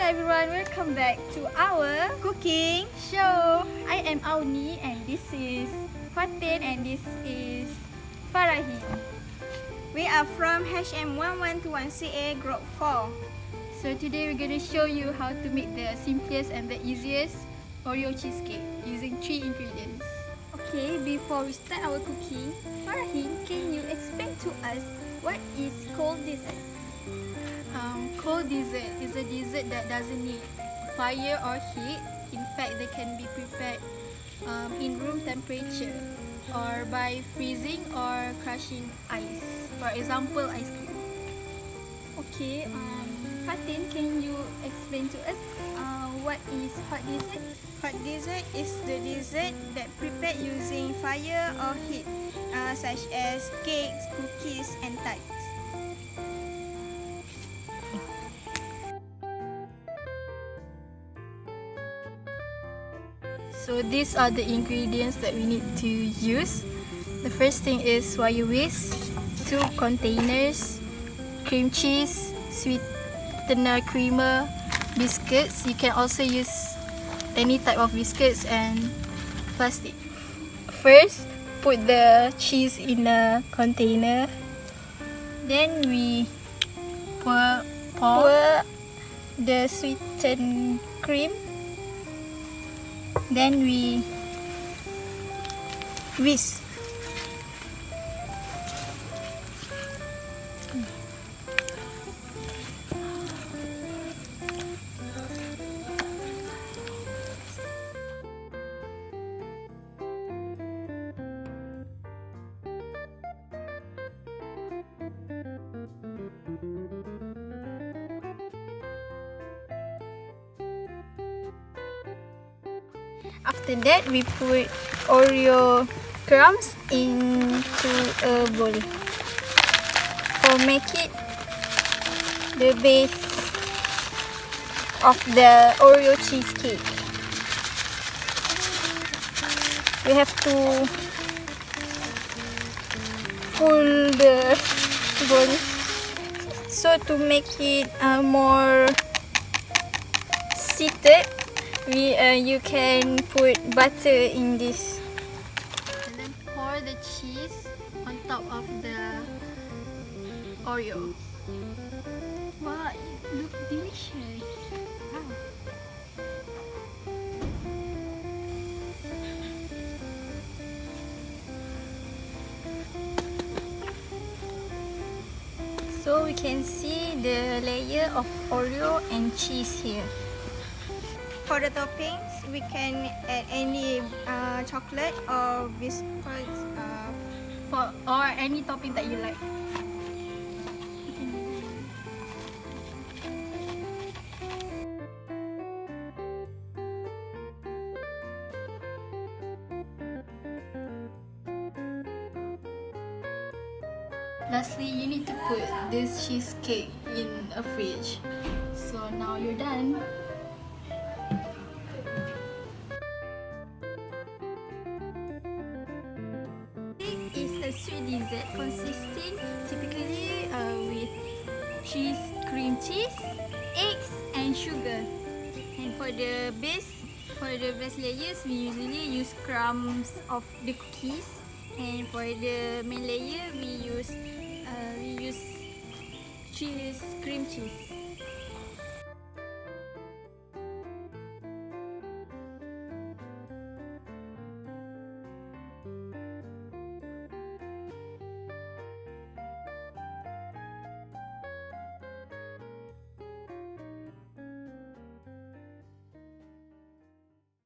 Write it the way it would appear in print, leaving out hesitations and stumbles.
everyone, welcome back to our cooking show. I am Auni and this is Fatin and this is Farahi. We are from HM1121 CA Group 4. So today we're going to show you how to make the simplest and the easiest Oreo cheesecake using 3 ingredients. Okay, before we start our cooking, Farahi, can you explain to us what is cold dessert? Cold dessert is a dessert that doesn't need fire or heat. In fact, they can be prepared in room temperature or by freezing or crushing ice. For example, ice cream. Okay, Fatin, can you explain to us what is hot dessert? Hot dessert is the dessert that prepared using fire or heat, such as cakes, cookies, and tarts. So these are the ingredients that we need to use. The first thing is wire whisk, 2 containers, cream cheese, sweetener creamer, biscuits. You can also use any type of biscuits and plastic. First, put the cheese in a container. Then we pour the sweetened cream. Then we whisk. After that, we put Oreo crumbs into a bowl for make it the base of the Oreo cheesecake. We have to pull the bowl so to make it more seated. You can put butter in this and then pour the cheese on top of the Oreo. Wow, it looks delicious. Wow. So we can see the layer of Oreo and cheese here. For the toppings, we can add any chocolate or biscuits. Or any topping that you like. Lastly, you need to put this cheesecake in a fridge. So now you're done. Sweet dessert consisting typically with cheese, cream cheese, eggs and sugar. And for the base layers, we usually use crumbs of the cookies. And for the main layer, we use cheese, cream cheese.